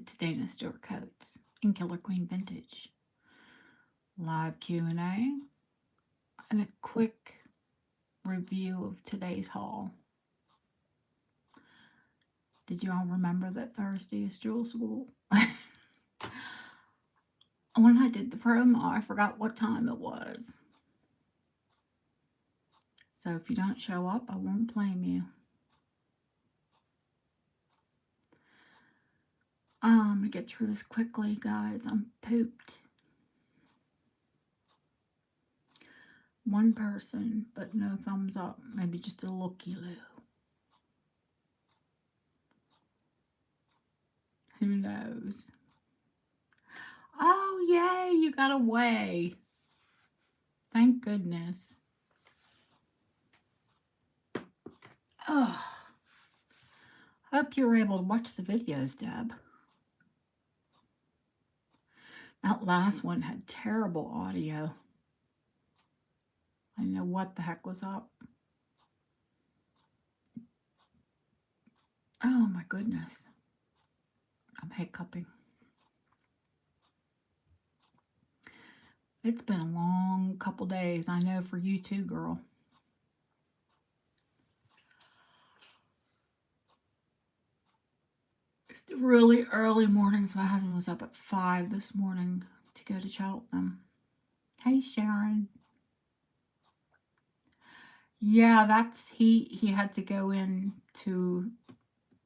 It's Dana Stewart Coates and Killer Queen Vintage. Live Q&A and a quick review of today's haul. Did you all remember that Thursday is Jewel School? When I did the promo, I forgot what time it was. So if you don't show up, I won't blame you. I'm going to get through this quickly, guys. I'm pooped. One person, but no thumbs up. Maybe just a looky-loo. Who knows? Oh, yay, you got away. Thank goodness. Ugh. Hope you were able to watch the videos, Deb. That last one had terrible audio. I didn't know what the heck was up. Oh my goodness. I'm hiccuping. It's been a long couple days. I know for you too, girl. It's the really early mornings. My husband was up at 5 this morning to go to Cheltenham. Hey, Sharon. Yeah, that's he had to go in to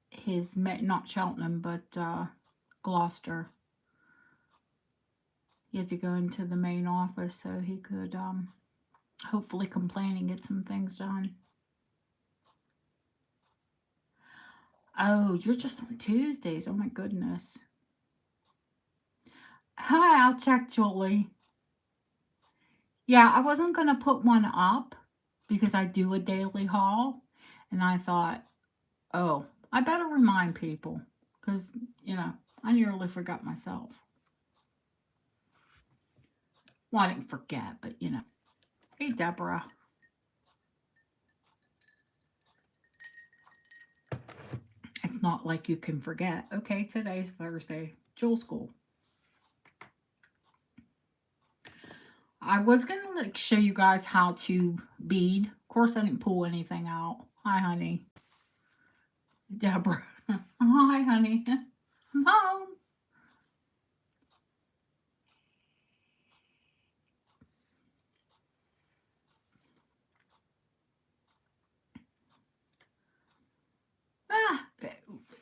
his, not Cheltenham, but Gloucester. He had to go into the main office so he could hopefully complain and get some things done. Oh, you're just on Tuesdays. Oh my goodness. Hi, I'll check, Julie. Yeah, I wasn't going to put one up because I do a daily haul. And I thought, oh, I better remind people because, you know, I nearly forgot myself. Well, I didn't forget, but, you know. Hey, Deborah. It's not like you can forget. Okay, today's Thursday. Jewel School. I was going to like show you guys how to bead. Of course, I didn't pull anything out. Hi, honey. Deborah. Hi, honey. I'm home.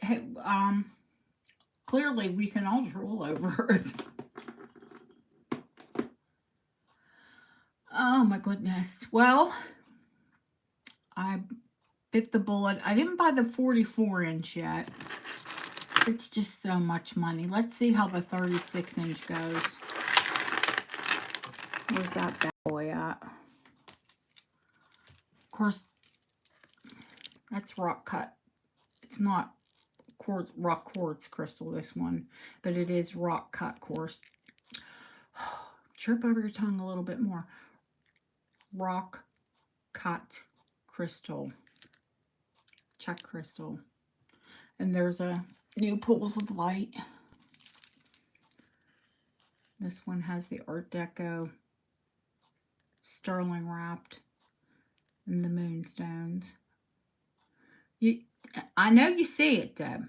Hey, clearly we can all drool over it. Oh my goodness. Well, I bit the bullet. I didn't buy the 44-inch yet. It's just so much money. Let's see how the 36-inch goes. Where's that bad boy at? Of course, that's rock cut. It's not quartz, rock quartz crystal, this one, but it is rock cut quartz. Chirp over your tongue a little bit more. Rock cut crystal. Check crystal. And there's a new Pools of Light. This one has the Art Deco sterling wrapped and the moonstones. I know you see it, Deb.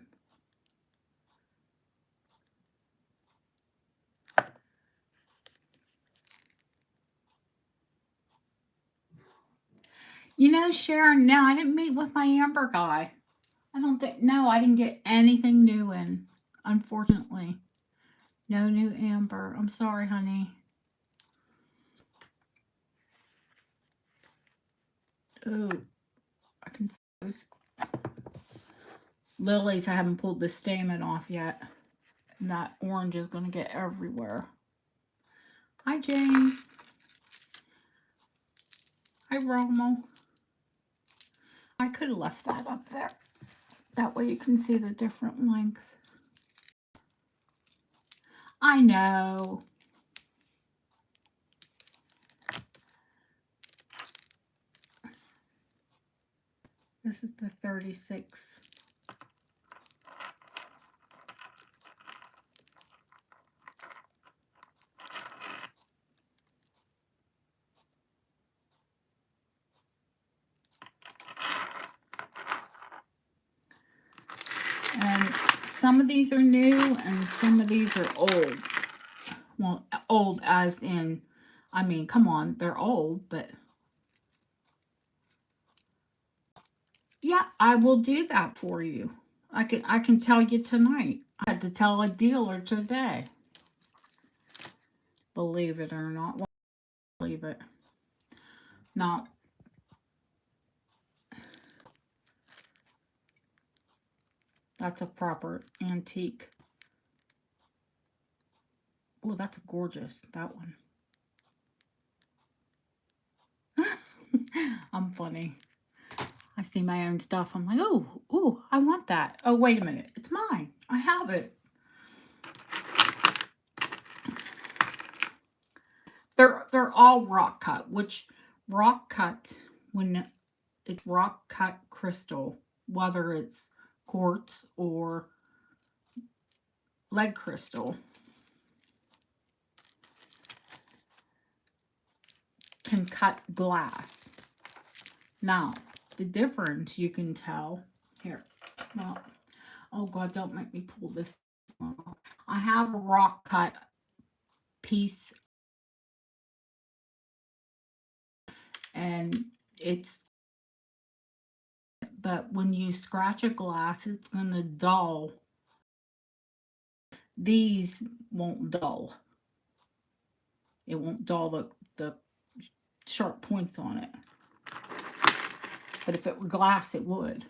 You know, Sharon, no, I didn't meet with my amber guy. I don't think, no, I didn't get anything new in, unfortunately. No new amber. I'm sorry, honey. Oh, I can see those lilies. I haven't pulled the stamen off yet. And that orange is going to get everywhere. Hi, Jane. Hi, Romo. I could have left that up there. That way you can see the different length. I know. This is the 36. And some of these are new and some of these are old. Well, old as in, I mean, come on, they're old, but yeah, I will do that for you. I can tell you tonight. I had to tell a dealer today. Believe it or not. Well, believe it. Now, that's a proper antique. Oh, that's gorgeous, that one. I'm funny. I see my own stuff. I'm like, oh, I want that. Oh, wait a minute. It's mine. I have it. They're all rock cut, which rock cut, when it's rock cut crystal, whether it's quartz or lead crystal, can cut glass. Now, the difference you can tell here. Well, oh God, don't make me pull this off. I have a rock cut piece, and it's, but when you scratch a glass, it's going to dull. These won't dull. It won't dull the sharp points on it. But if it were glass, it would.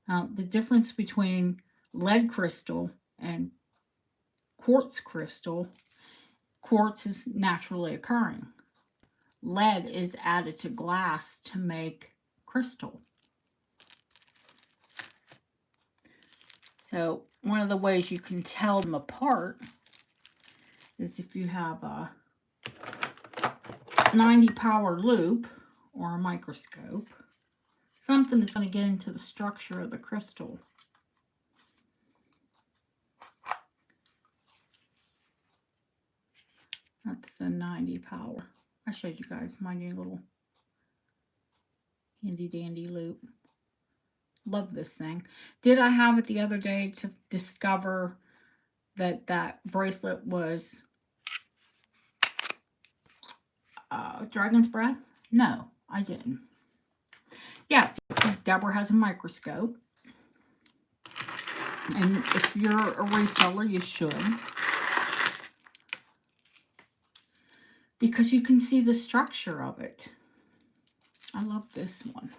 Now, the difference between lead crystal and quartz crystal, quartz is naturally occurring. Lead is added to glass to make crystal. So one of the ways you can tell them apart is if you have a 90 power loupe or a microscope, something that's going to get into the structure of the crystal. That's the 90 power. I showed you guys my new little handy dandy loupe. Love this thing. Did I have it the other day to discover that that bracelet was Dragon's Breath? No, I didn't. Yeah, Deborah has a microscope. And if you're a reseller, you should. Because you can see the structure of it. I love this one.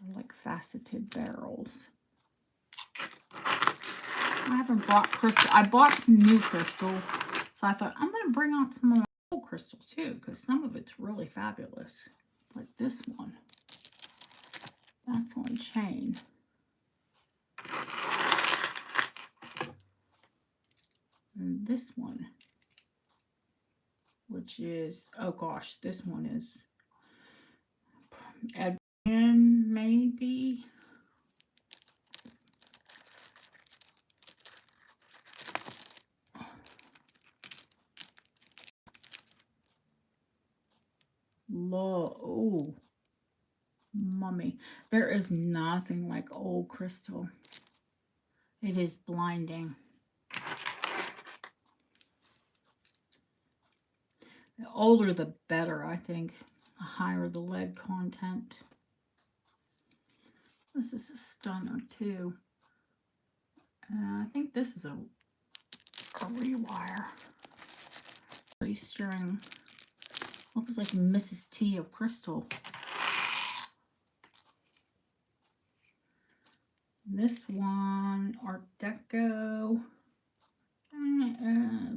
They're like faceted barrels. I haven't brought crystal. I bought some new crystal. So I thought, I'm going to bring out some of my old crystals too. Because some of it's really fabulous. Like this one. That's on chain. And this one, which is, oh gosh, this one is Edwin, maybe. Oh, mummy. There is nothing like old crystal. It is blinding. The older the better, I think. The higher the lead content. This is a stunner too. I think this is a rewire. String. Looks like Mrs. T of crystal. This one, Art Deco.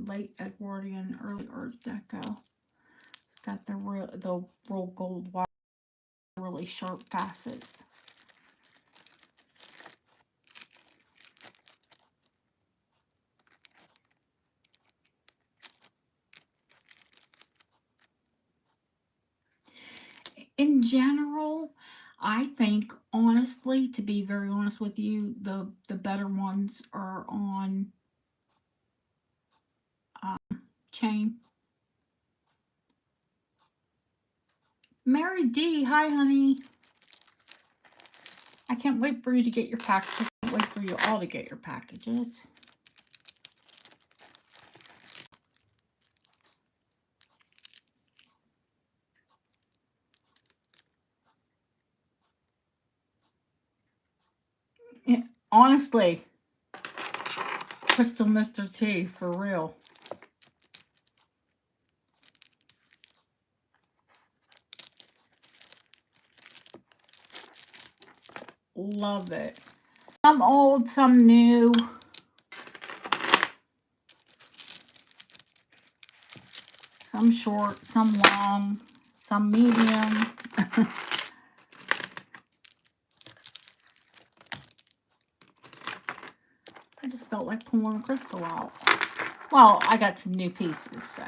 Late Edwardian, early Art Deco. It's got the roll gold wire, really sharp facets. In general, I think, honestly, to be very honest with you, the better ones are on chain. Mary D, hi honey. I can't wait for you to get your packages. I can't wait for you all to get your packages. Yeah, honestly, Crystal Mr. T, for real. Love it. Some old, some new. Some short, some long, some medium. I just felt like pulling a crystal out. Well, I got some new pieces, so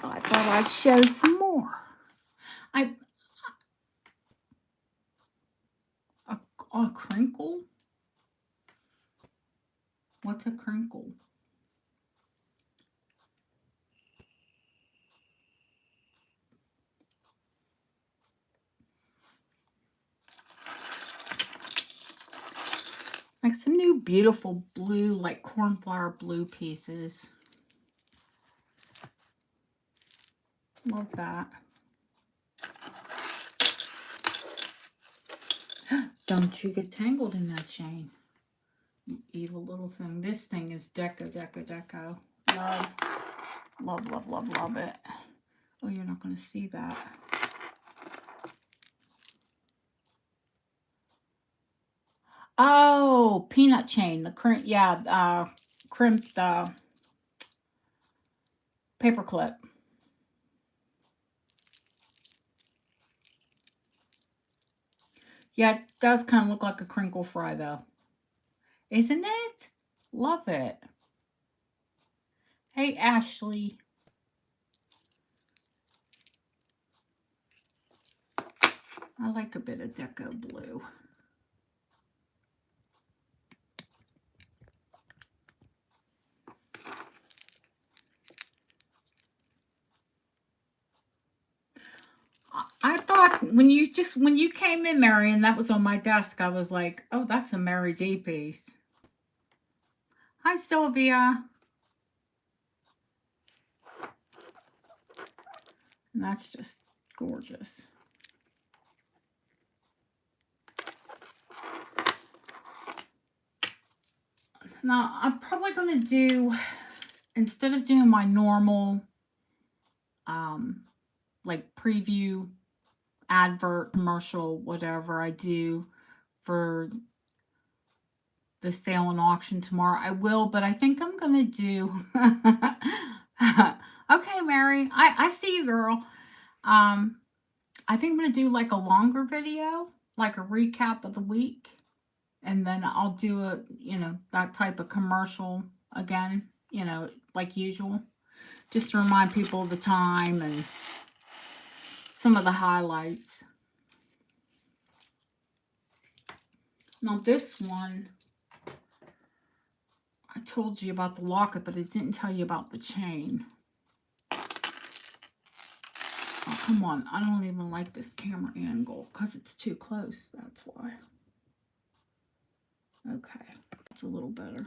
I thought I'd show some more. A crinkle? What's a crinkle? Like some new beautiful blue, like cornflower blue pieces. Love that. Don't you get tangled in that chain. You evil little thing. This thing is deco, deco, deco. Love, love, love, love, love it. Oh, you're not going to see that. Oh, peanut chain. The crimped, yeah, crimped paper clip. Yeah, it does kind of look like a crinkle fry, though. Isn't it? Love it. Hey, Ashley. I like a bit of deco blue. I thought when you came in, Mary, and that was on my desk, I was like, oh, that's a Mary D piece. Hi, Sylvia. And that's just gorgeous. Now, I'm probably going to do, instead of doing my normal, like preview, advert, commercial, whatever I do for the sale and auction tomorrow, I will, but I think I'm going to do, okay, Mary, I see you, girl. I think I'm going to do like a longer video, like a recap of the week. And then I'll do a, that type of commercial again, like usual, just to remind people of the time and some of the highlights. Now this one, I told you about the locket, but I didn't tell you about the chain. Oh, come on. I don't even like this camera angle because it's too close. That's why. Okay. It's a little better.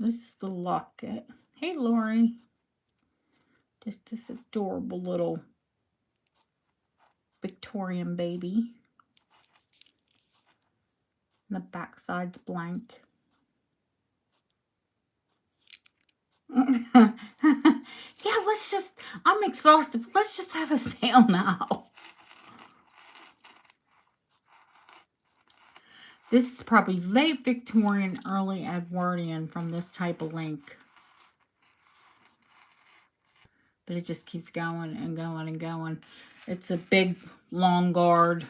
This is the locket. Hey, Lori. Just this adorable little Victorian baby. And the back side's blank. Yeah, I'm exhausted. Let's just have a sale now. This is probably late Victorian, early Edwardian from this type of link. But it just keeps going and going and going. It's a big, long guard.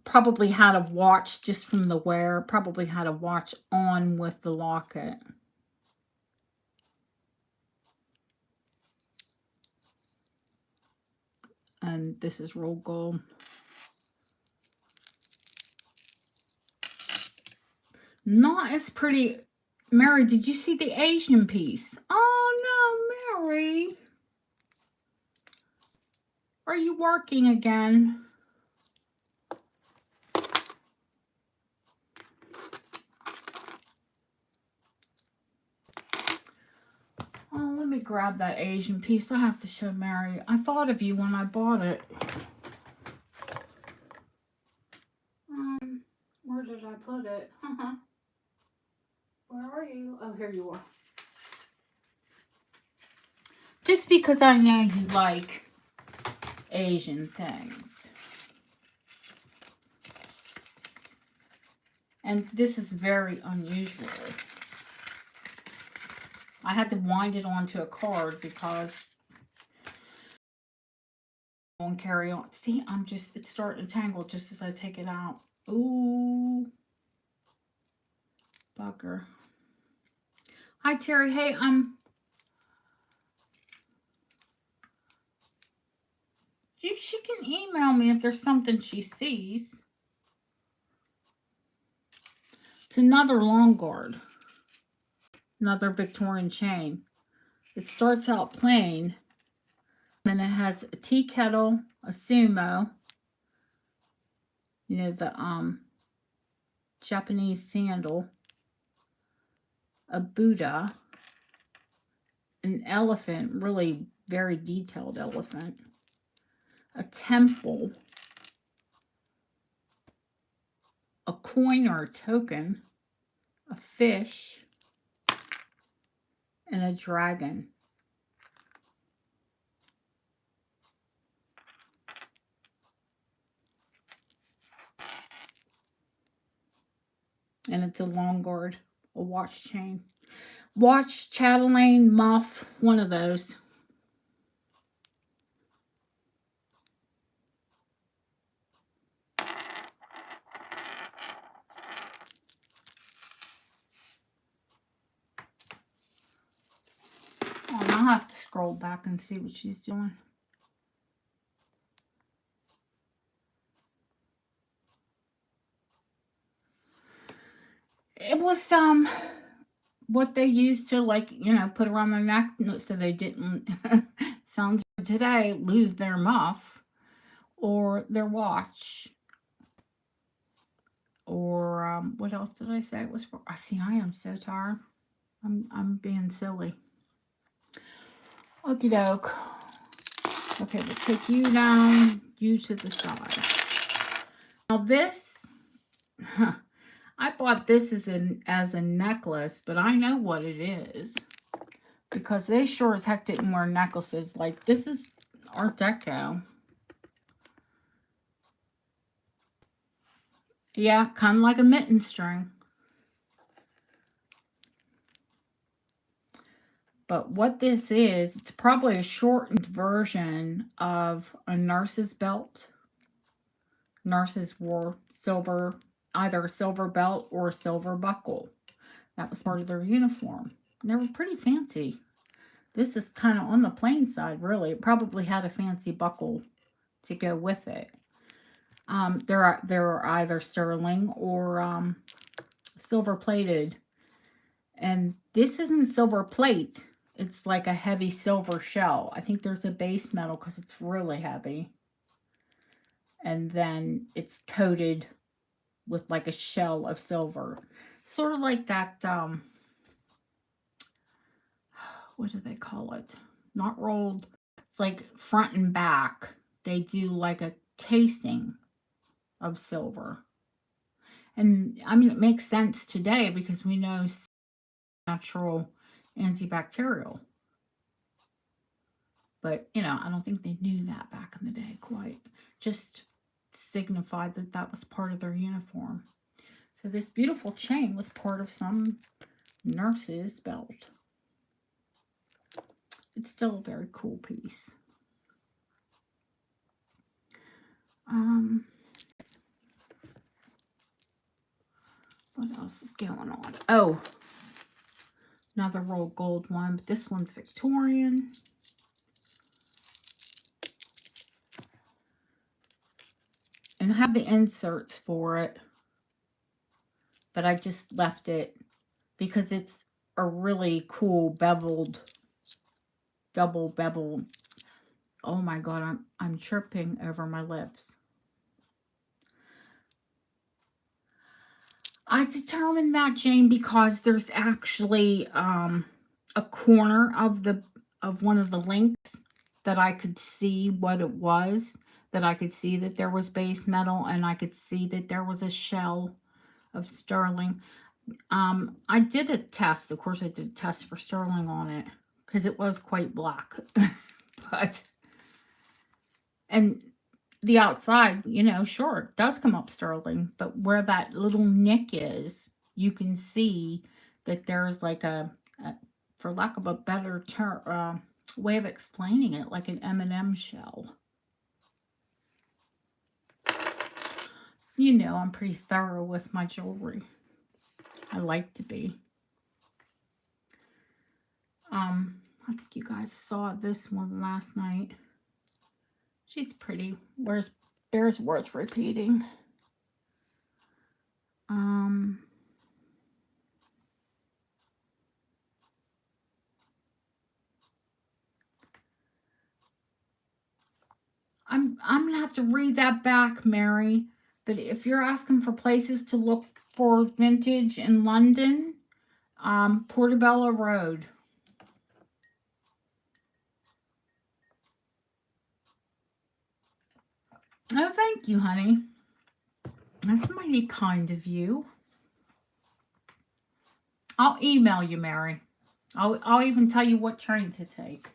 Probably had a watch just from the wear. Probably had a watch on with the locket. And this is roll gold. Not as pretty. Mary, did you see the Asian piece? Oh no, Mary. Are you working again? Oh, let me grab that Asian piece. I have to show Mary. I thought of you when I bought it. Where did I put it? Where are you? Oh, here you are. Just because I know you like Asian things. And this is very unusual. I had to wind it onto a card because I won't carry on. See, it's starting to tangle just as I take it out. Ooh. Bugger. Hi, Terry. Hey, she can email me if there's something she sees. It's another long guard. Another Victorian chain. It starts out plain. Then it has a tea kettle, a sumo, you know, the Japanese sandal, a Buddha, an elephant, really very detailed elephant, a temple, a coin or a token, a fish, and a dragon. And it's a long guard, a watch chain. Watch, chatelaine, muff, one of those. Oh, and I'll have to scroll back and see what she's doing. It was what they used to, like, you know, put around their neck so they didn't sounds today lose their muff or their watch. Or what else did I say it was for? I see I am so tired. I'm being silly. Okie doke. Okay, we'll take you down, you to the side. Now this, I bought this as a necklace, but I know what it is because they sure as heck didn't wear necklaces. Like, this is Art Deco. Yeah, kind of like a mitten string. But what this is, it's probably a shortened version of a nurse's belt. Nurses wore silver, either a silver belt or a silver buckle. That was part of their uniform. And they were pretty fancy. This is kind of on the plain side, really. It probably had a fancy buckle to go with it. There are either sterling or silver plated. And this isn't silver plate. It's like a heavy silver shell. I think there's a base metal because it's really heavy. And then it's coated with like a shell of silver. Sort of like that, what do they call it? Not rolled. It's like front and back. They do like a casing of silver. And I mean, it makes sense today because we know natural antibacterial. But, you know, I don't think they knew that back in the day quite. Just signified that that was part of their uniform. So this beautiful chain was part of some nurse's belt. It's still a very cool piece. What else is going on? Oh, another roll gold one, but this one's Victorian. And I have the inserts for it. but I just left it because it's a really cool beveled, double beveled. Oh my God, I'm tripping over my lips. I determined that, Jane, because there's actually a corner of one of the links that I could see what it was, that I could see that there was base metal, and I could see that there was a shell of sterling. I did a test. Of course, I did a test for sterling on it because it was quite black. But, and the outside, you know, sure, it does come up sterling, but where that little nick is, you can see that there's like a for lack of a better term, way of explaining it, like an M&M shell. You know, I'm pretty thorough with my jewelry. I like to be. I think you guys saw this one last night. She's pretty. Bears worth repeating. I'm gonna have to read that back, Mary. But if you're asking for places to look for vintage in London, Portobello Road. Oh, thank you, honey. That's mighty kind of you. I'll email you, Mary. I'll even tell you what train to take.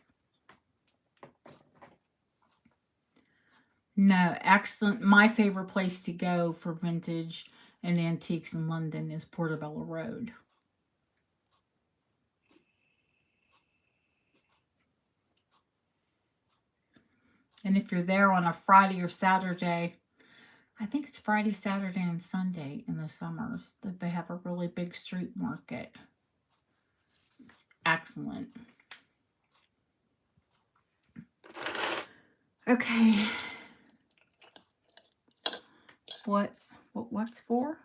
No, excellent. My favorite place to go for vintage and antiques in London is Portobello Road. And if you're there on a Friday or Saturday, I think it's Friday, Saturday, and Sunday in the summers that they have a really big street market. It's excellent. Okay. What's for?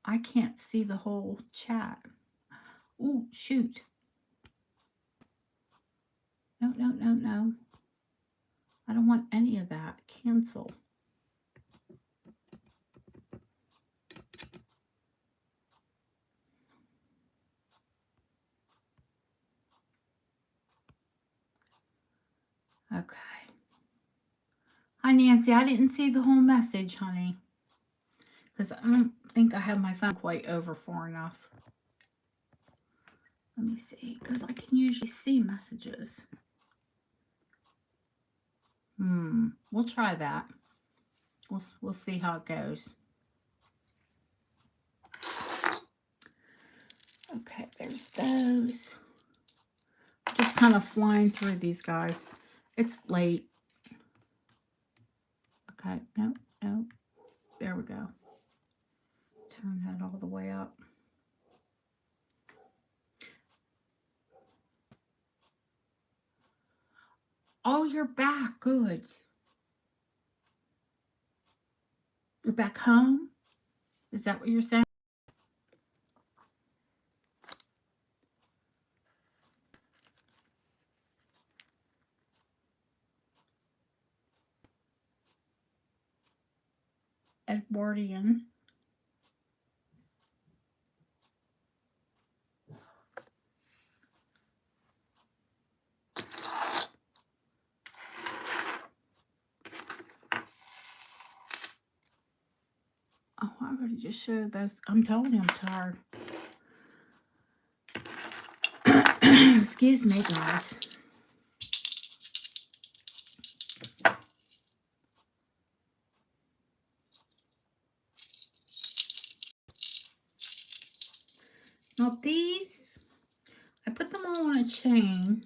I can't see the whole chat. Ooh, shoot. No. I don't want any of that. Cancel. Okay. Hi, Nancy. I didn't see the whole message, honey. Because I don't think I have my phone quite over far enough. Let me see. Because I can usually see messages. We'll try that. We'll see how it goes. Okay, there's those. Just kind of flying through these guys. It's late. Okay, no. There we go. Turn that all the way up. Oh, you're back. Good. You're back home? Is that what you're saying? Edwardian. Oh, I already just showed those. I'm telling you, I'm tired. Excuse me, guys. Now these, I put them all on a chain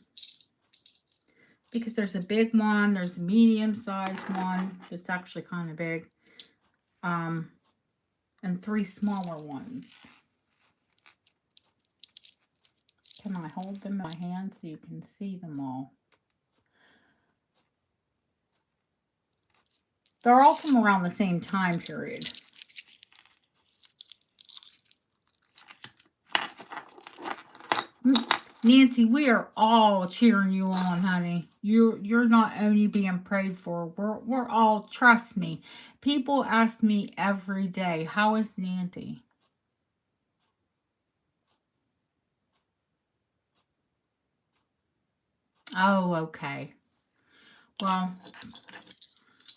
because there's a big one, there's a medium-sized one. It's actually kind of big. And 3 smaller ones. Can I hold them in my hand so you can see them all? They're all from around the same time period. Nancy, we are all cheering you on, honey. You're not only being prayed for. We're all, trust me. People ask me every day, how is Nancy? Oh, okay. Well,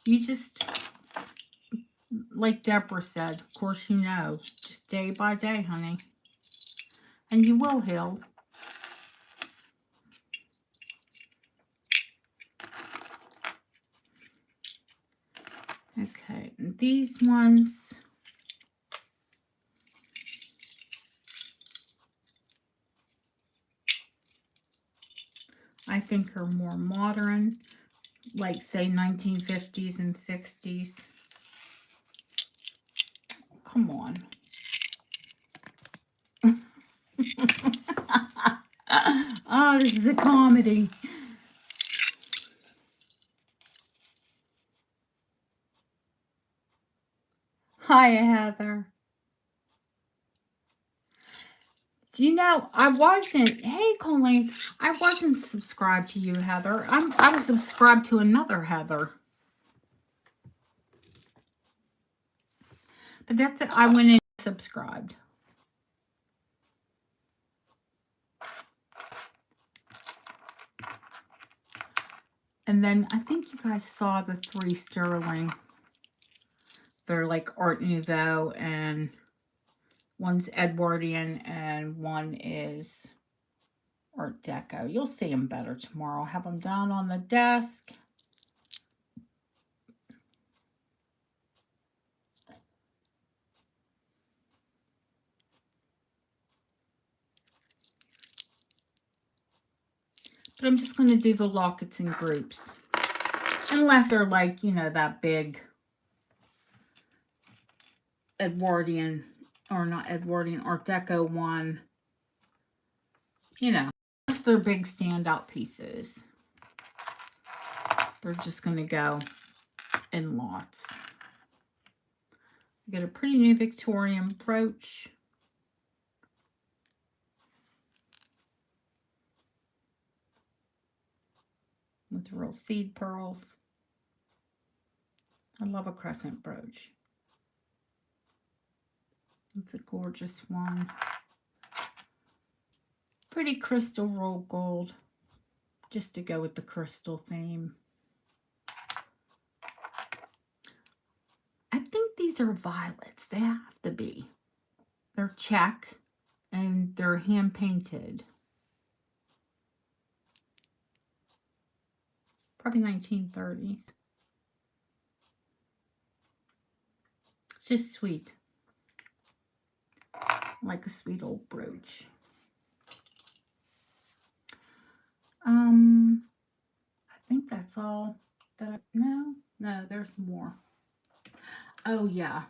you just, like Deborah said, of course you know, just day by day, honey. And you will heal. Okay, and these ones, I think are more modern, like say 1950s and 60s. Come on. Oh, this is a comedy. Hi, Heather. Do you know, I wasn't, hey, Colleen, I wasn't subscribed to you, Heather. I was subscribed to another Heather. But that's it. I went in and subscribed. And then I think you guys saw the 3 Sterling. They're like Art Nouveau, and one's Edwardian and one is Art Deco. You'll see them better tomorrow. I'll have them down on the desk. But I'm just going to do the lockets in groups. Unless they're like, you know, that big Edwardian, or not Edwardian, Art Deco one. You know, unless they're big standout pieces. They're just going to go in lots. Get a pretty new Victorian brooch. With real seed pearls. I love a crescent brooch. It's a gorgeous one. Pretty crystal roll gold. Just to go with the crystal theme. I think these are violets. They have to be. They're check and they're hand painted. Probably 1930s. It's just sweet. Like a sweet old brooch. I think that's all that no, there's more. Oh yeah.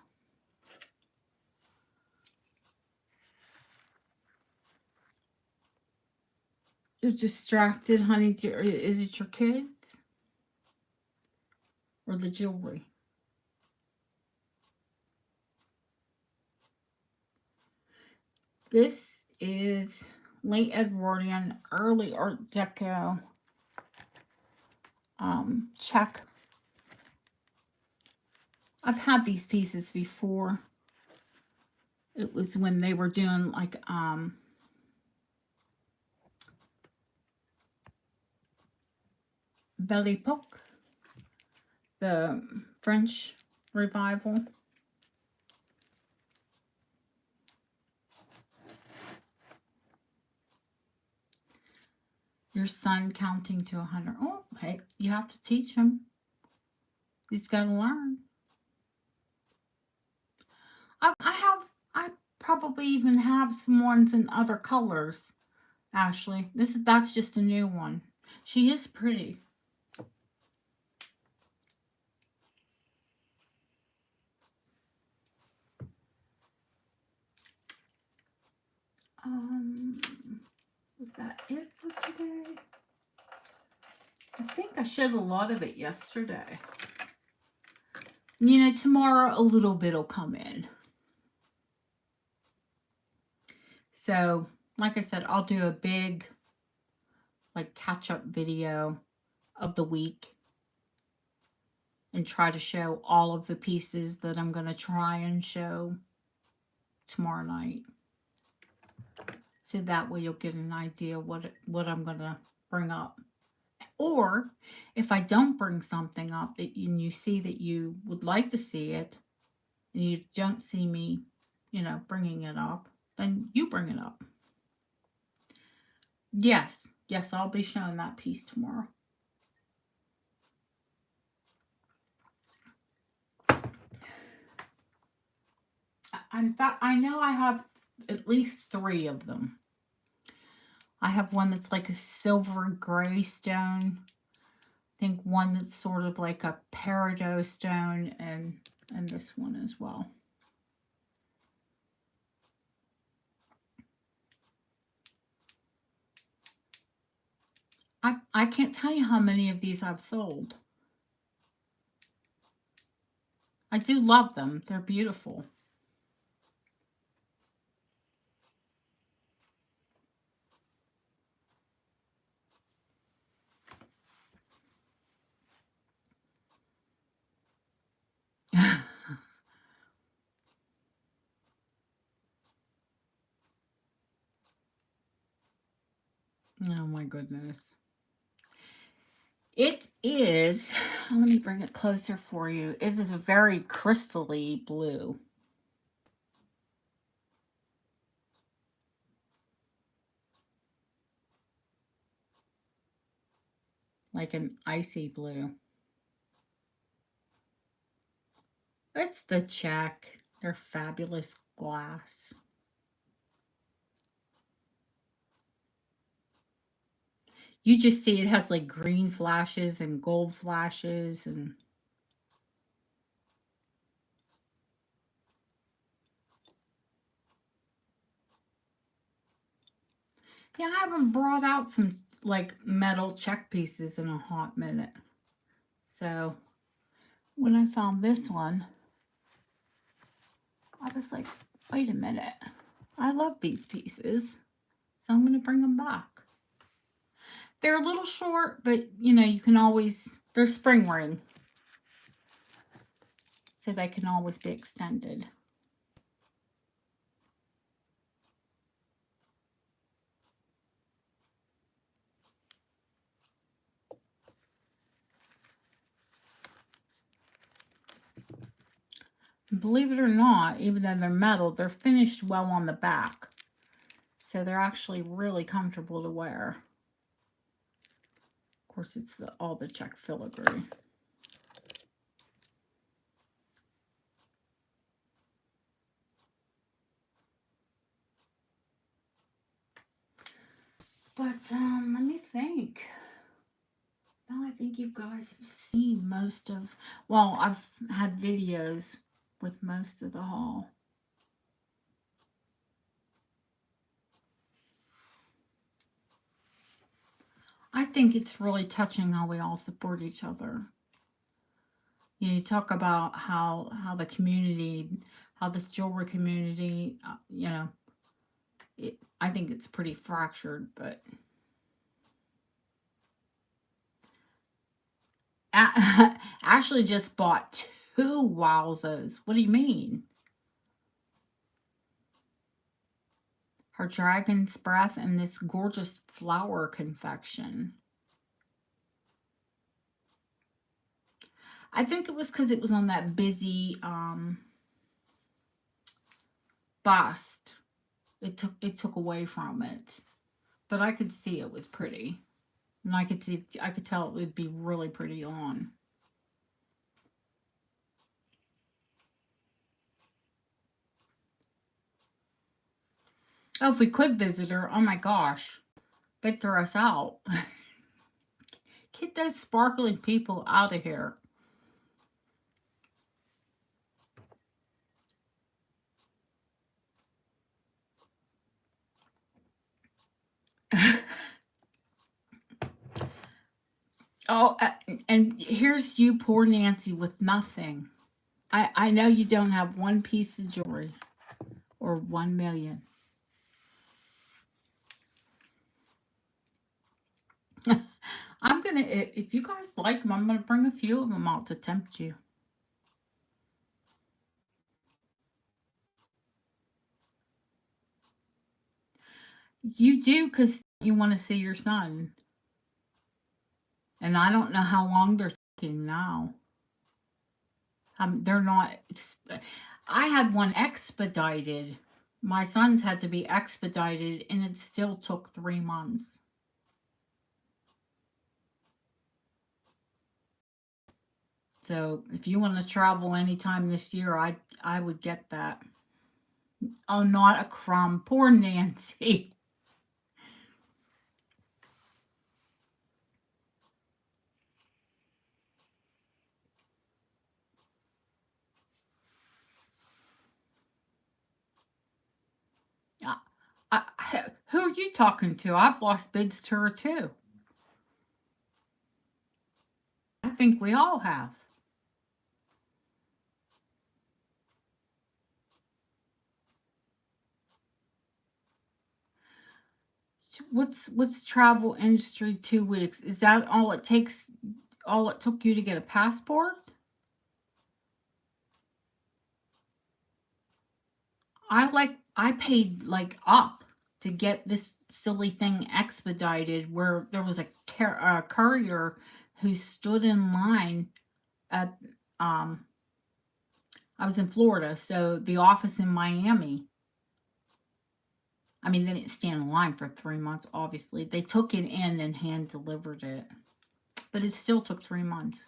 You're distracted, honey. Is it your kids? Or the jewelry? This is late Edwardian, early Art Deco check. I've had these pieces before. It was when they were doing like Belle Epoque, the French revival. Your son counting to 100. Oh, hey, you have to teach him. He's got to learn. I probably even have some ones in other colors. Ashley, that's just a new one. She is pretty. Was that it for today? I think I showed a lot of it yesterday. tomorrow a little bit will come in. So, like I said, I'll do a big, like, catch-up video of the week and try to show all of the pieces that I'm going to try and show tomorrow night. So that way you'll get an idea what I'm going to bring up. Or if I don't bring something up and you see that you would like to see it and you don't see me, bringing it up, then you bring it up. Yes, I'll be showing that piece tomorrow. In fact, I know I have at least 3 of them. I have one that's like a silver gray stone. I think one that's sort of like a peridot stone, and this one as well. I can't tell you how many of these I've sold. I do love them. They're beautiful. Oh my goodness. It is, let me bring it closer for you. It is a very crystally blue. Like an icy blue. It's the Czech. They're fabulous glass. You just see it has like green flashes and gold flashes and yeah, I haven't brought out some like metal Czech pieces in a hot minute. So when I found this one, I was like, wait a minute. I love these pieces. So I'm going to bring them back. They're a little short, but you can always, they're spring ring. So they can always be extended. Believe it or not, even though they're metal, they're finished well on the back. So they're actually really comfortable to wear. Of course, it's all the Czech filigree. But let me think. No, I think you guys have seen most of, well, I've had videos with most of the haul. I think it's really touching how we all support each other. You talk about how the community, how this jewelry community, I think it's pretty fractured, but Ashley just bought 2 wowzers. What do you mean? Her dragon's breath and this gorgeous flower confection. I think it was because it was on that busy bust. It took away from it. But I could see it was pretty. And I could tell it would be really pretty on. Oh, if we could visit her, oh my gosh. They'd throw us out. Get those sparkling people out of here. Oh, and here's you, poor Nancy, with nothing. I know you don't have one piece of jewelry or 1 million. I'm gonna, if you guys like them, I'm gonna bring a few of them out to tempt you. You do because you want to see your son. And I don't know how long they're taking now. They're not. I had one expedited. My son's had to be expedited, and it still took 3 months. So if you want to travel anytime this year, I would get that. Oh, not a crumb. Poor Nancy. I, who are you talking to? I've lost bids to her too. I think we all have. What's travel industry 2 weeks? Is that all it takes? All it took you to get a passport? I paid like up to get this silly thing expedited where there was a courier who stood in line at um I was in Florida, so the office in Miami. I mean, they didn't stand in line for 3 months, obviously. They took it in and hand delivered it. But it still took 3 months.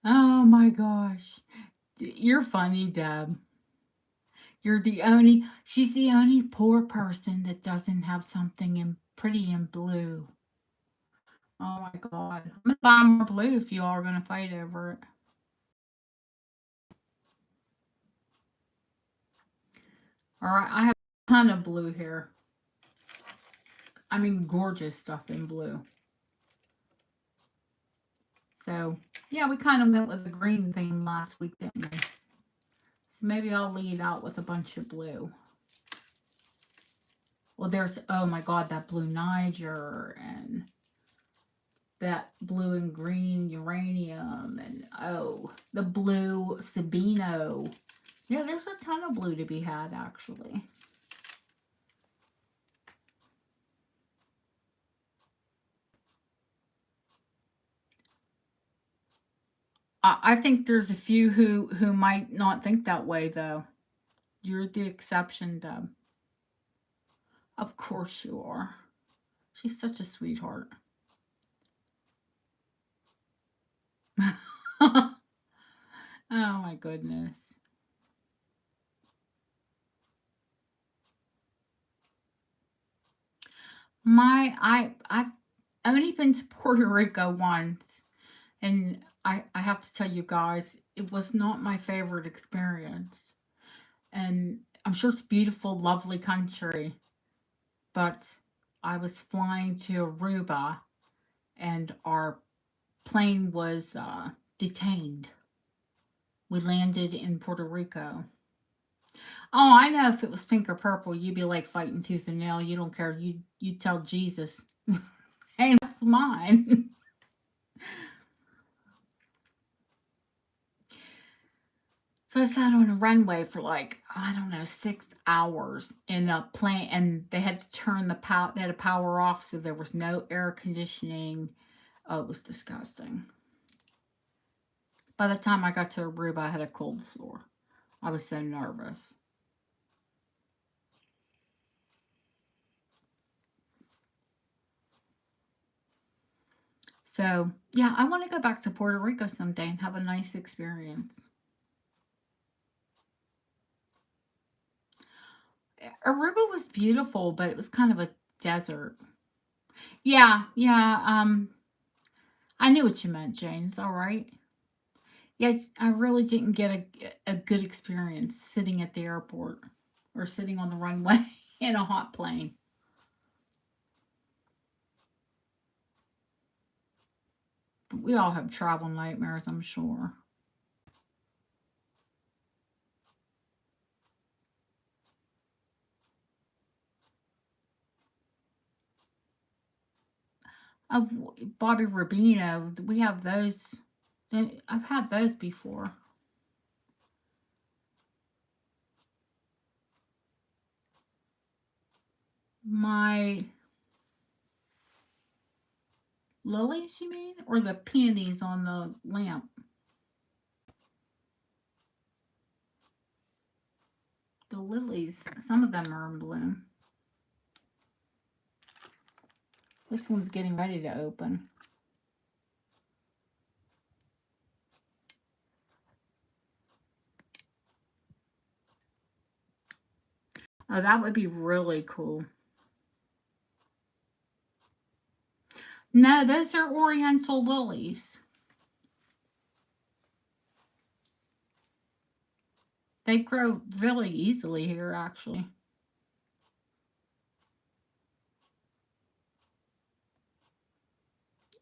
Oh my gosh. You're funny, Deb. She's the only poor person that doesn't have something in pretty in blue. Oh my god. I'm gonna buy more blue if you all are gonna fight over it. Alright, I have a ton of blue here. I mean, gorgeous stuff in blue. So, yeah, we kind of went with the green theme last week, didn't we? So maybe I'll lead out with a bunch of blue. Well, there's, oh my god, that blue Niger and that blue and green uranium and oh, the blue Sabino. Yeah, there's a ton of blue to be had actually. I think there's a few who might not think that way though. You're the exception, Deb. Of course you are. She's such a sweetheart. Oh my goodness. I've only been to Puerto Rico once, and I have to tell you guys, it was not my favorite experience. And I'm sure it's beautiful, lovely country, but I was flying to Aruba, and our plane was detained. We landed in Puerto Rico. Oh, I know if it was pink or purple, you'd be like fighting tooth and nail. You don't care. You tell Jesus, hey, that's mine. So I sat on a runway for like, I don't know, 6 hours in a plane, and they had to turn the power. They had to power off, so there was no air conditioning. Oh, it was disgusting. By the time I got to Aruba, I had a cold sore. I was so nervous. So yeah, I want to go back to Puerto Rico someday and have a nice experience. Aruba was beautiful, but it was kind of a desert. Yeah, yeah. I knew what you meant, James. All right. Yes, I really didn't get a good experience sitting at the airport or sitting on the runway in a hot plane. We all have travel nightmares, I'm sure. Of Bobby Rubino, we have those. I've had those before. My lilies, you mean? Or the peonies on the lamp? The lilies, some of them are in bloom. This one's getting ready to open. Oh, that would be really cool. No, those are Oriental lilies. They grow really easily here, actually.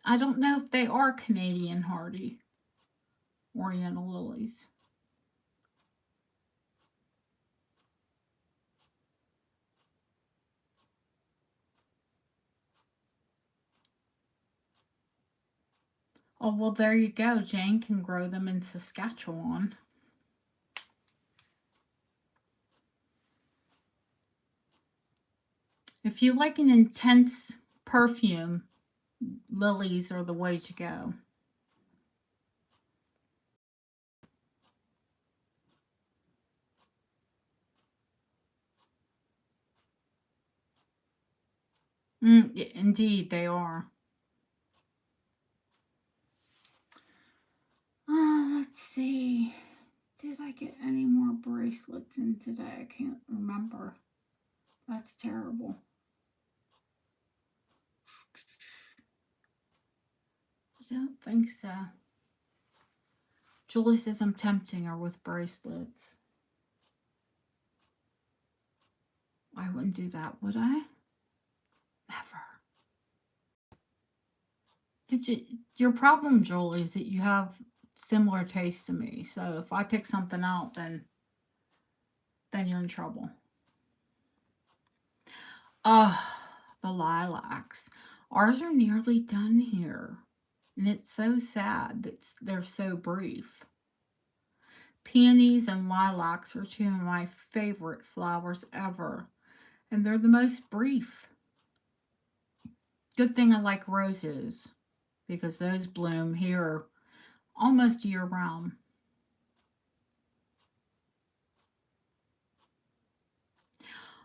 I don't know if they are Canadian hardy Oriental lilies. Oh, well, there you go. Jane can grow them in Saskatchewan. If you like an intense perfume, lilies are the way to go. Indeed, they are. Let's see. Did I get any more bracelets in today? I can't remember. That's terrible. I don't think so. Julie says I'm tempting her with bracelets. I wouldn't do that, would I? Never. Your problem, Julie, is that you have similar taste to me. So if I pick something out, then you're in trouble. The lilacs. Ours are nearly done here. And it's so sad that they're so brief. Peonies and lilacs are two of my favorite flowers ever. And they're the most brief. Good thing I like roses because those bloom here almost year round.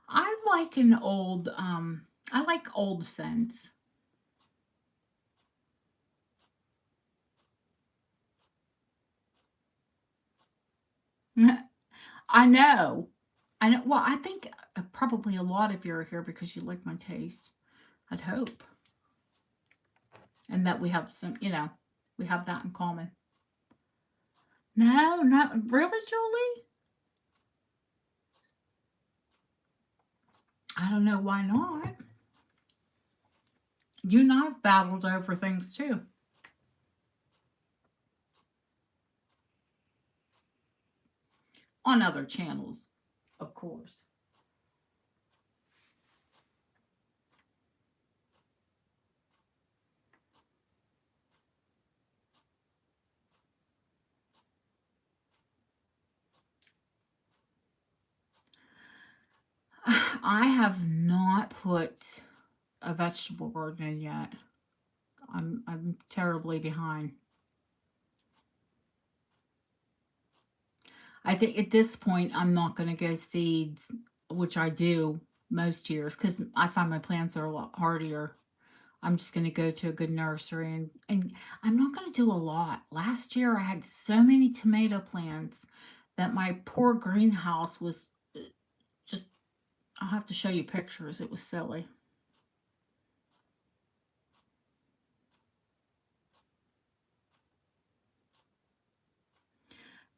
I like I like old scents. I know. I know. Well, I think probably a lot of you are here because you like my taste. I'd hope. And that we have we have that in common. No, not really, Julie? I don't know why not. You and I've battled over things too. On other channels, of course. I have not put a vegetable garden in yet. I'm terribly behind. I think at this point I'm not going to go seeds, which I do most years because I find my plants are a lot hardier. I'm just going to go to a good nursery and I'm not going to do a lot. Last year I had so many tomato plants that my poor greenhouse was just, I'll have to show you pictures. It was silly.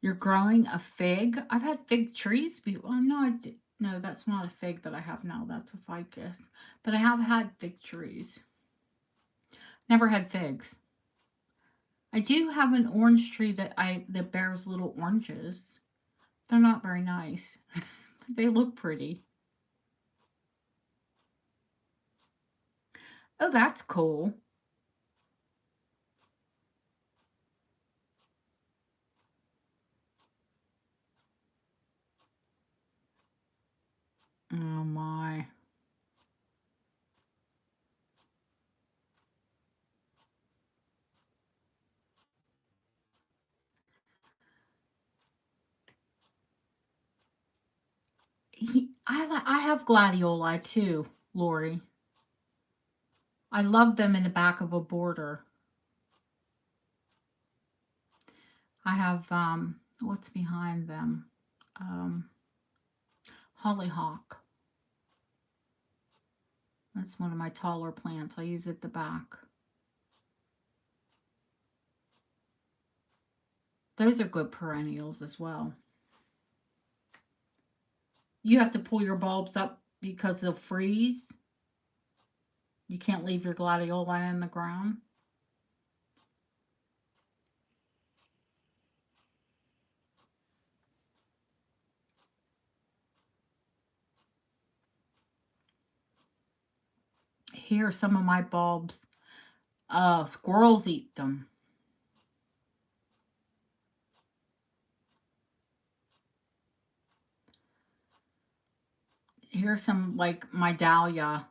You're growing a fig? I've had fig trees before. Oh, no, no, that's not a fig that I have now. That's a ficus. But I have had fig trees. Never had figs. I do have an orange tree that bears little oranges. They're not very nice. They look pretty. Oh, that's cool. Oh my. I have gladioli too, Lori. I love them in the back of a border. I have what's behind them? Um Hollyhock. That's one of my taller plants. I use at the back. Those are good perennials as well. You have to pull your bulbs up because they'll freeze. You can't leave your gladioli in the ground. Here are some of my bulbs. Squirrels eat them. Here's some like my dahlia.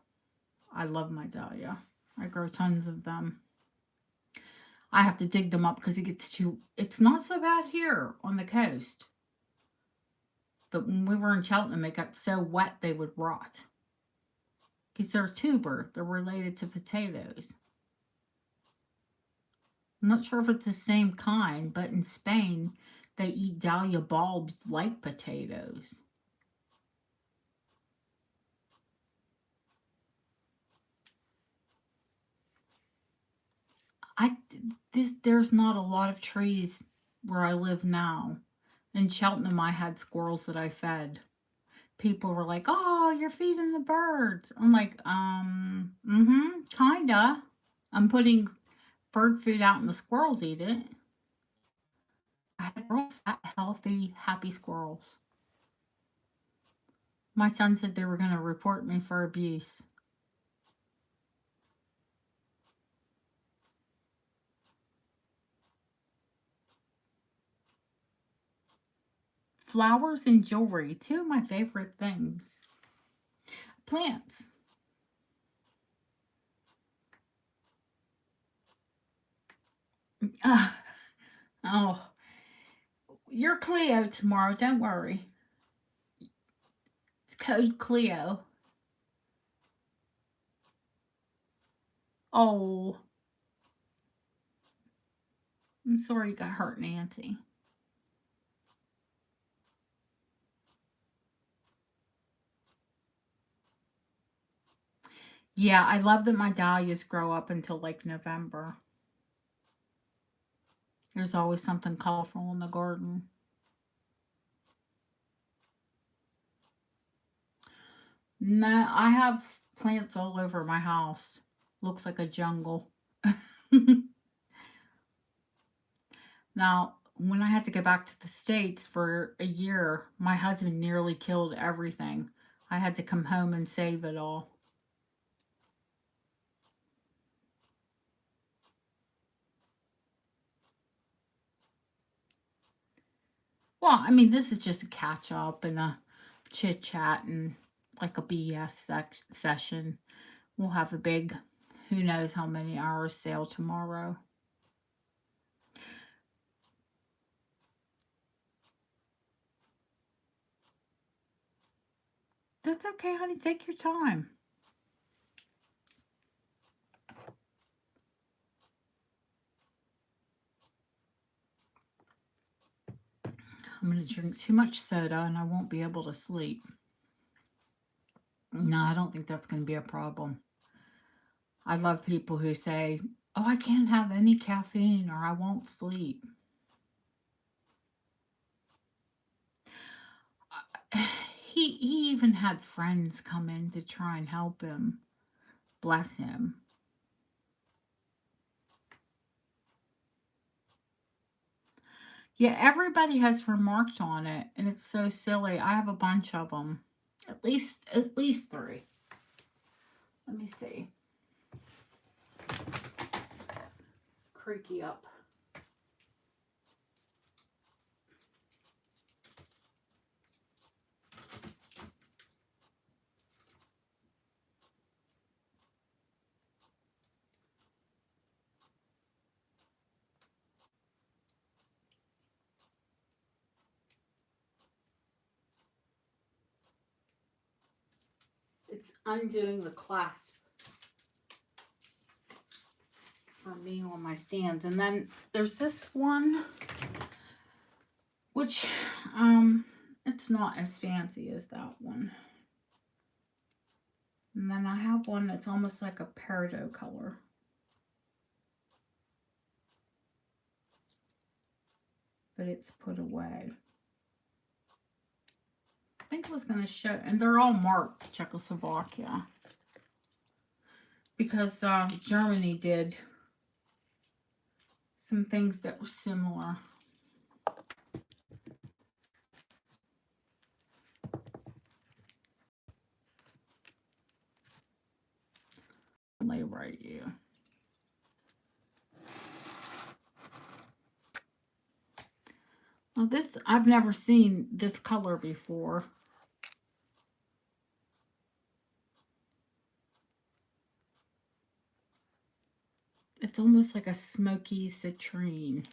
I love my dahlia. I grow tons of them. I have to dig them up because it gets too. It's not so bad here on the coast, but when we were in Cheltenham, it got so wet they would rot. Because they're a tuber. They're related to potatoes. I'm not sure if it's the same kind, but in Spain, they eat dahlia bulbs like potatoes. I there's not a lot of trees where I live now. In Cheltenham, I had squirrels that I fed. People were like, "Oh, you're feeding the birds." I'm like, kinda. I'm putting bird food out and the squirrels eat it. I had real fat, healthy, happy squirrels. My son said they were going to report me for abuse. Flowers and jewelry, two of my favorite things. Plants. Uh, oh, you're Cleo tomorrow. Don't worry. It's code Cleo. Oh, I'm sorry you got hurt, Nancy. Yeah, I love that my dahlias grow up until like November. There's always something colorful in the garden. No, I have plants all over my house. Looks like a jungle. Now, when I had to go back to the States for a year, my husband nearly killed everything. I had to come home and save it all. Well, I mean, this is just a catch up and a chit chat and like a BS session. We'll have a big, who knows how many hours sale tomorrow. That's okay, honey. Take your time. I'm going to drink too much soda and I won't be able to sleep. No, I don't think that's going to be a problem. I love people who say, "Oh, I can't have any caffeine or I won't sleep." He even had friends come in to try and help him. Bless him. Yeah, everybody has remarked on it, and it's so silly. I have a bunch of them. At least 3. Let me see. Creaky up. It's undoing the clasp for me on my stands. And then there's this one, which it's not as fancy as that one. And then I have one that's almost like a peridot color. But it's put away. I think I was going to show, and they're all marked Czechoslovakia. Because Germany did some things that were similar. Lay right here. Well, this, I've never seen this color before. It's almost like a smoky citrine.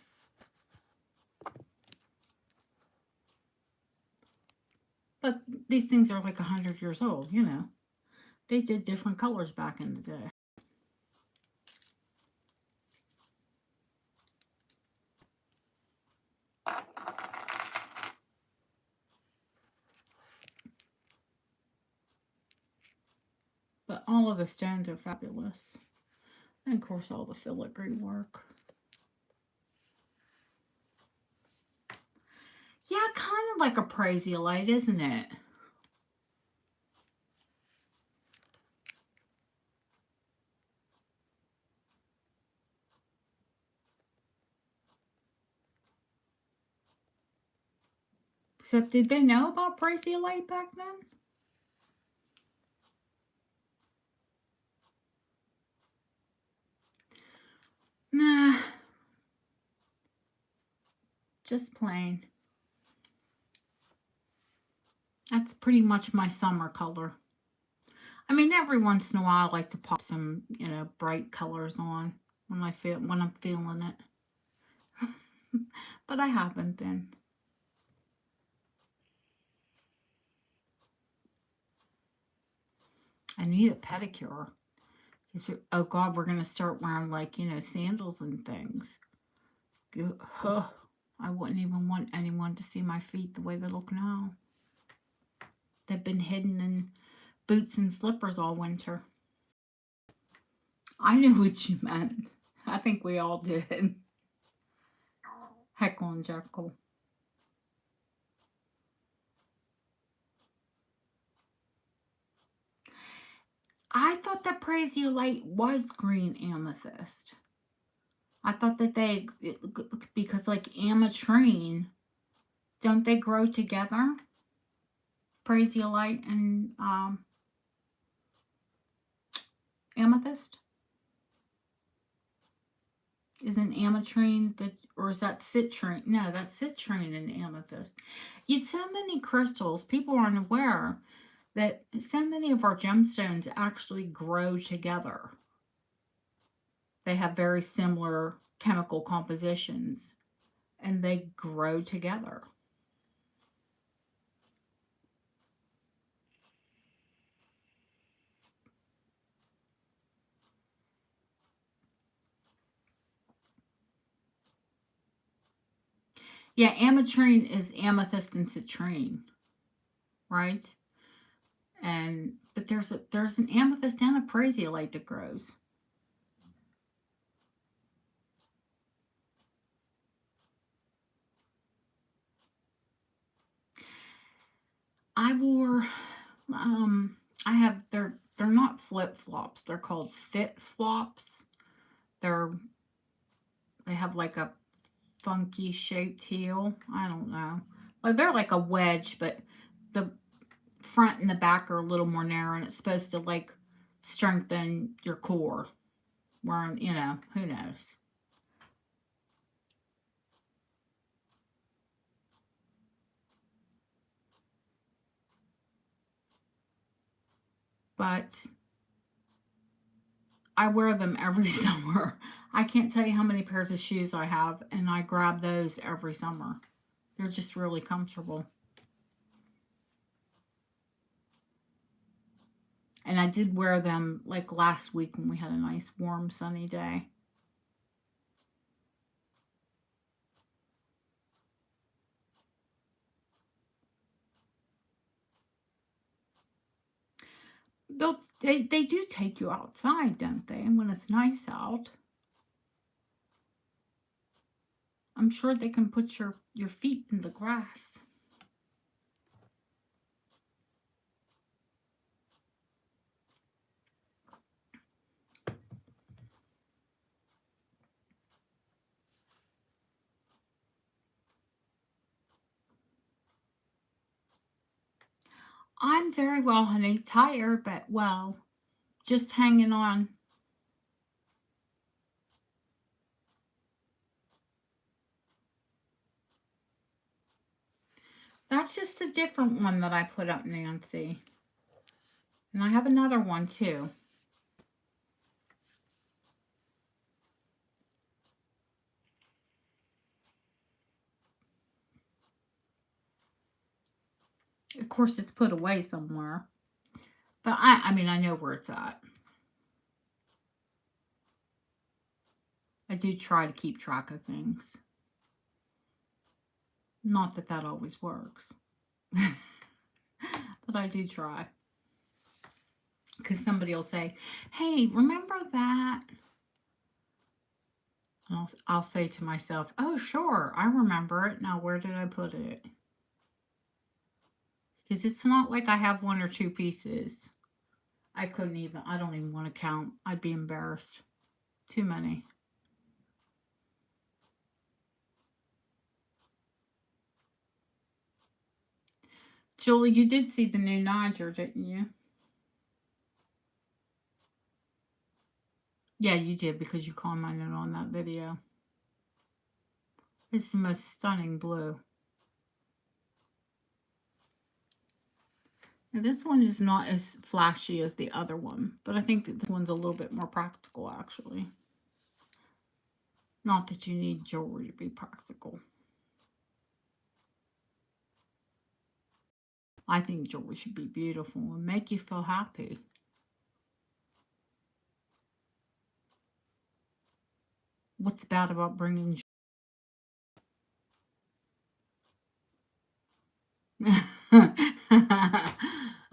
But these things are like 100 years old, you know. They did different colors back in the day. But all of the stones are fabulous. And of course all the filigree work. Yeah, kind of like a prasiolite, isn't it? Except, did they know about prasiolite back then? Nah. Just plain. That's pretty much my summer color. I mean, every once in a while I like to pop some, you know, bright colors on when I'm feeling it. But I haven't been. I need a pedicure. Oh God, we're gonna start wearing, like, you know, sandals and things. I wouldn't even want anyone to see my feet the way they look now. They've been hidden in boots and slippers all winter. I knew what you meant. I think we all did. Heckle and Jekyll. I thought that prasiolite was green amethyst. I thought that because like ametrine, don't they grow together? Prasiolite and amethyst? Isn't ametrine that, or is that citrine? No, that's citrine and amethyst. So many crystals, people aren't aware that so many of our gemstones actually grow together. They have very similar chemical compositions and they grow together. Yeah, ametrine is amethyst and citrine, right? But there's an amethyst and a prasiolite that grows. I wore I have they're not flip-flops. They're called fit flops. They have like a funky shaped heel. I don't know. Well, they're like a wedge, but the front and the back are a little more narrow, and it's supposed to like strengthen your core. Where, you know, who knows? But I wear them every summer. I can't tell you how many pairs of shoes I have, and I grab those every summer. They're just really comfortable. And I did wear them like last week when we had a nice warm sunny day. They do take you outside, don't they? And when it's nice out, I'm sure they can put your feet in the grass. I'm very well, honey. Tired, but well, just hanging on. That's just a different one that I put up, Nancy. And I have another one too. Of course, it's put away somewhere. But I mean, I know where it's at. I do try to keep track of things. Not that that always works. But I do try. Because somebody will say, hey, remember that? I'll say to myself, oh, sure, I remember it. Now, where did I put it? Because it's not like I have one or two pieces. I don't even want to count. I'd be embarrassed. Too many. Julie, you did see the new Niger, didn't you? Yeah, you did because you commented on that video. It's the most stunning blue. Now, this one is not as flashy as the other one, but I think that this one's a little bit more practical, actually. Not that you need jewelry to be practical. I think jewelry should be beautiful and make you feel happy. What's bad about bringing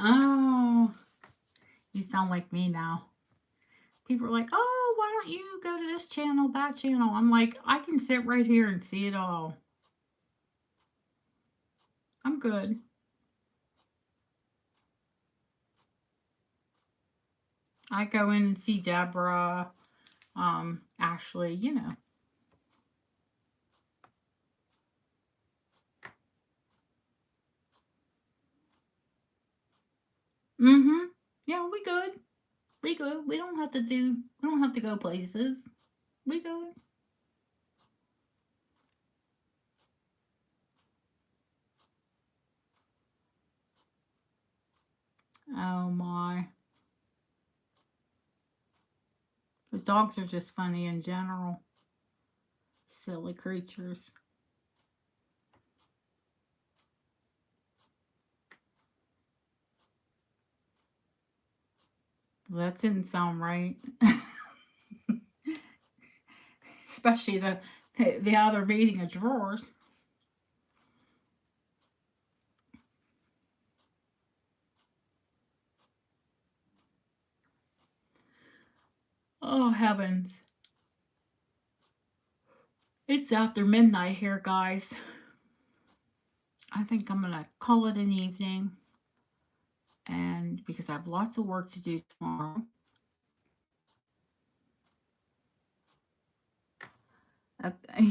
Oh, you sound like me now. People are like, oh, why don't you go to this channel, that channel? I'm like, I can sit right here and see it all. I'm good. I go in and see Deborah, Ashley, you know. Mm-hmm. Yeah, we good. We good. We don't have to go places. We good. Oh my. The dogs are just funny in general. Silly creatures. That didn't sound right. Especially the other beating of drawers. Oh heavens. It's after midnight here, guys. I think I'm gonna call it an evening. And because I have lots of work to do tomorrow.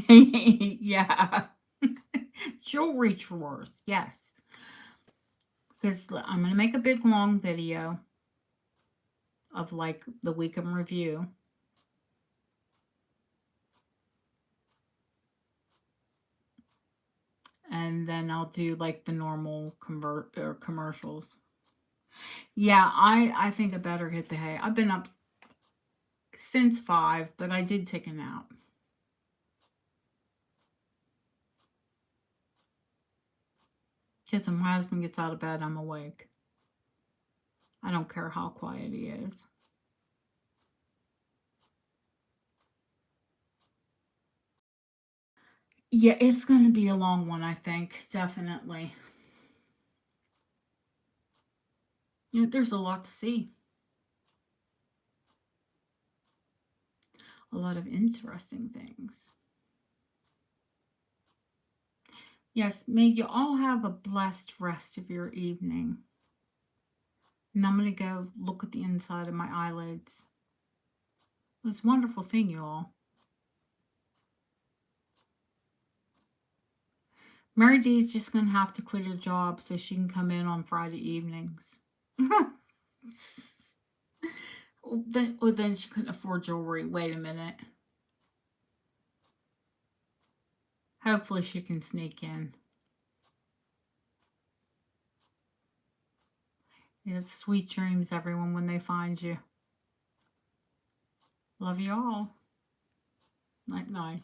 Yeah. Jewelry drawers. Yes. Because I'm going to make a big long video of like the week in review. And then I'll do like the normal convert or commercials. Yeah, I think I better hit the hay. I've been up since 5, but I did take a nap. Because when my husband gets out of bed, I'm awake. I don't care how quiet he is. Yeah, it's going to be a long one, I think. Definitely. Yeah, there's a lot to see. A lot of interesting things. Yes, may you all have a blessed rest of your evening. And I'm going to go look at the inside of my eyelids. It was wonderful seeing you all. Mary D's just going to have to quit her job so she can come in on Friday evenings. Then she couldn't afford jewelry. Wait a minute. Hopefully she can sneak in. It's sweet dreams, everyone, when they find you. Love you all. Night, night.